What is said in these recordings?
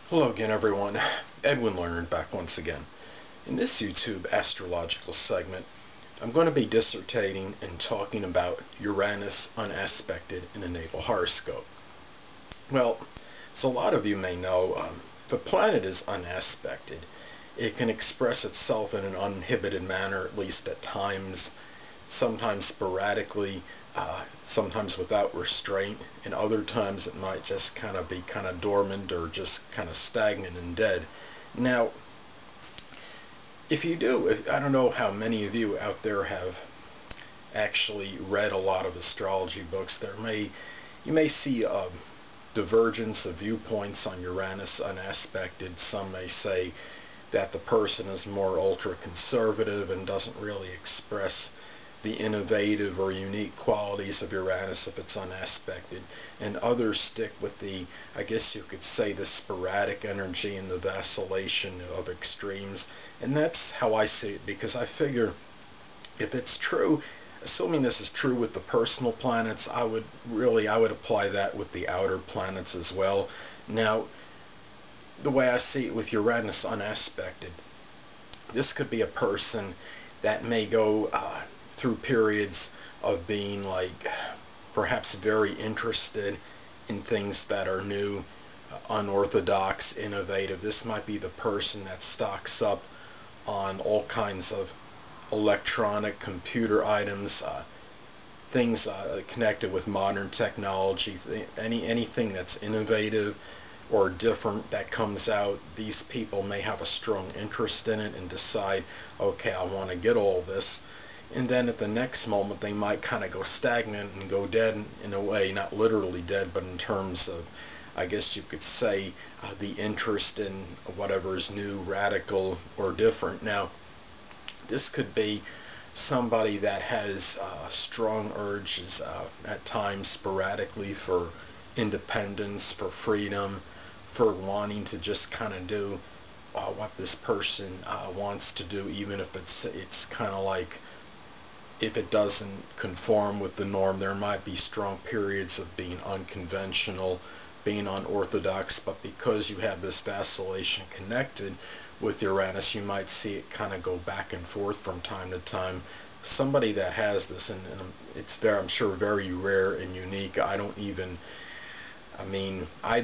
Hello again, everyone. Edwin Learnard back once again. In this YouTube astrological segment, I'm going to be dissertating and talking about Uranus unaspected in a natal horoscope. Well, as a lot of you may know, if a planet is unaspected, it can express itself in an uninhibited manner, at least at times, sometimes sporadically, sometimes without restraint, and other times it might just be dormant or just kind of stagnant and dead. Now, I don't know how many of you out there have actually read a lot of astrology books. You may see a divergence of viewpoints on Uranus unaspected. Some may say that the person is more ultra-conservative and doesn't really express the innovative or unique qualities of Uranus if it's unaspected, and others stick with I guess you could say, the sporadic energy and the vacillation of extremes. And that's how I see it, because I figure if it's true, assuming this is true with the personal planets, I would apply that with the outer planets as well. Now, the way I see it with Uranus unaspected, this could be a person that may go through periods of being perhaps very interested in things that are new, unorthodox, innovative. This might be the person that stocks up on all kinds of electronic computer items, things connected with modern technology, anything that's innovative or different that comes out. These people may have a strong interest in it and decide, okay, I want to get all this. And then at the next moment they might kind of go stagnant and go dead in a way, not literally dead, but in terms of, I guess you could say, the interest in whatever is new, radical, or different. Now, this could be somebody that has strong urges at times sporadically for independence, for freedom, for wanting to just kind of do what this person wants to do, even if it's kind of like, if it doesn't conform with the norm. There might be strong periods of being unconventional, being unorthodox, but because you have this vacillation connected with Uranus, you might see it kind of go back and forth from time to time. Somebody that has this, and it's I'm sure very rare and unique. I'd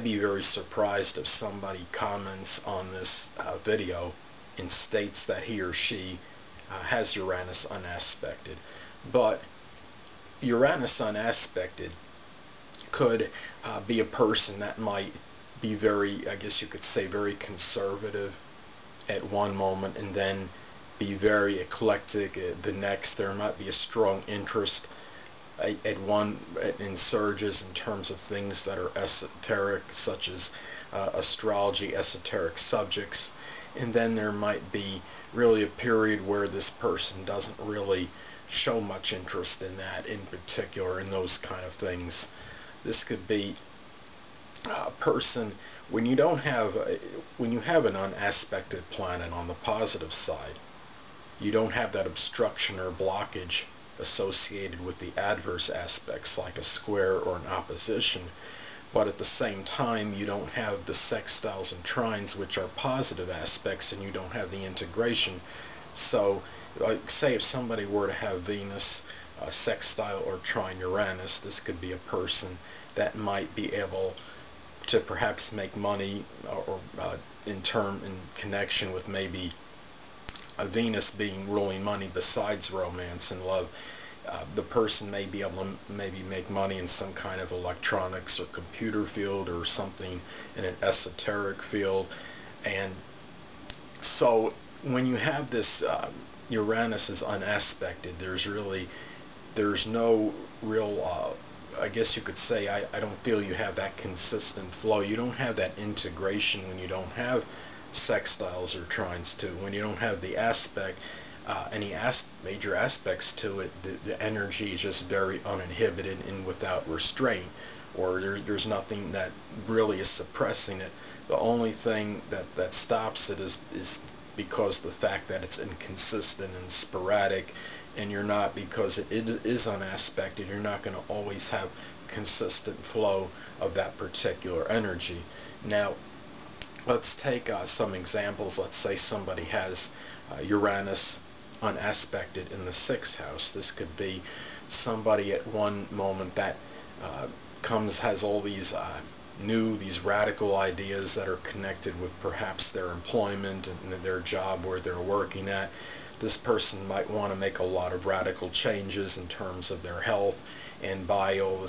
be very surprised if somebody comments on this video and states that he or she has Uranus unaspected. But Uranus unaspected could be a person that might be very, I guess you could say, very conservative at one moment and then be very eclectic at the next. There might be a strong interest in surges in terms of things that are esoteric, such as astrology, esoteric subjects. And then there might be really a period where this person doesn't really show much interest in that in particular, in those kind of things. This could be a person when you have an unaspected planet on the positive side. You don't have that obstruction or blockage associated with the adverse aspects like a square or an opposition. But at the same time, you don't have the sextiles and trines, which are positive aspects, and you don't have the integration. So, say if somebody were to have Venus sextile or trine Uranus, this could be a person that might be able to perhaps make money, or in connection with maybe a Venus being ruling money besides romance and love. The person may be able to maybe make money in some kind of electronics or computer field, or something in an esoteric field. And so when you have this Uranus is unaspected, there's no real I guess you could say, I don't feel you have that consistent flow. You don't have that integration when you don't have sextiles or trines to. When you don't have the aspect, any major aspects to it, the energy is just very uninhibited and without restraint, or there's nothing that really is suppressing it. The only thing that stops it is because the fact that it's inconsistent and sporadic, and because it is unaspected, you're not going to always have consistent flow of that particular energy. Now, let's take some examples. Let's say somebody has Uranus unaspected in the 6th house. This could be somebody at one moment that has all these these radical ideas that are connected with perhaps their employment and their job where they're working at. This person might want to make a lot of radical changes in terms of their health and buy all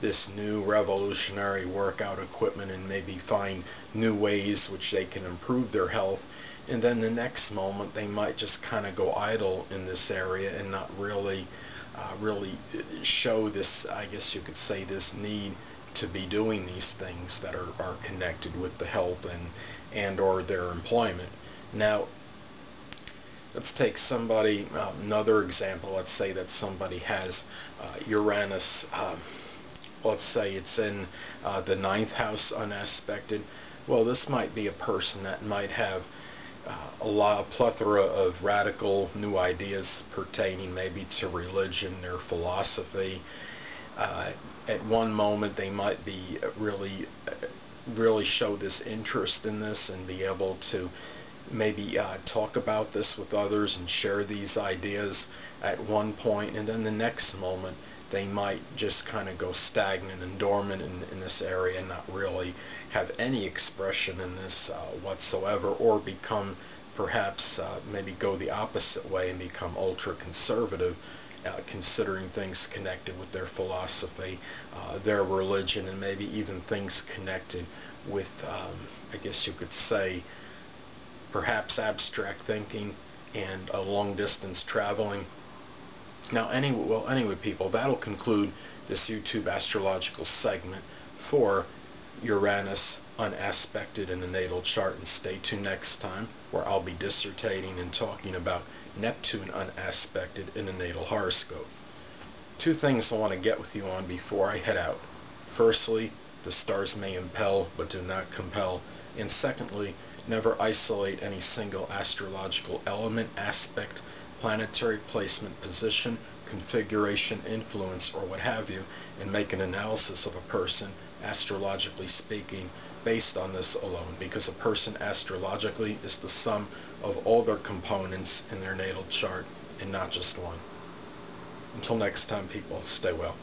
this new revolutionary workout equipment and maybe find new ways which they can improve their health. And then the next moment they might just kind of go idle in this area and not really show this, I guess you could say, this need to be doing these things that are connected with the health and or their employment. Now let's take somebody, another example. Let's say that somebody has Uranus, let's say it's in the 9th house unaspected. Well, this might be a person that might have a plethora of radical new ideas pertaining maybe to religion or philosophy. At one moment they might be really show this interest in this and be able to maybe talk about this with others and share these ideas at one point, and then the next moment they might just kind of go stagnant and dormant in this area and not really have any expression in this whatsoever, or become perhaps maybe go the opposite way and become ultra conservative, considering things connected with their philosophy, their religion, and maybe even things connected with, I guess you could say, perhaps abstract thinking and long distance traveling. Now anyway people, that'll conclude this YouTube astrological segment for Uranus unaspected in the natal chart, and stay tuned next time where I'll be dissertating and talking about Neptune unaspected in the natal horoscope. Two things I want to get with you on before I head out. Firstly, the stars may impel but do not compel, and secondly, never isolate any single astrological element, aspect, planetary placement, position, configuration, influence, or what have you, and make an analysis of a person, astrologically speaking, based on this alone, because a person astrologically is the sum of all their components in their natal chart and not just one. Until next time people, stay well.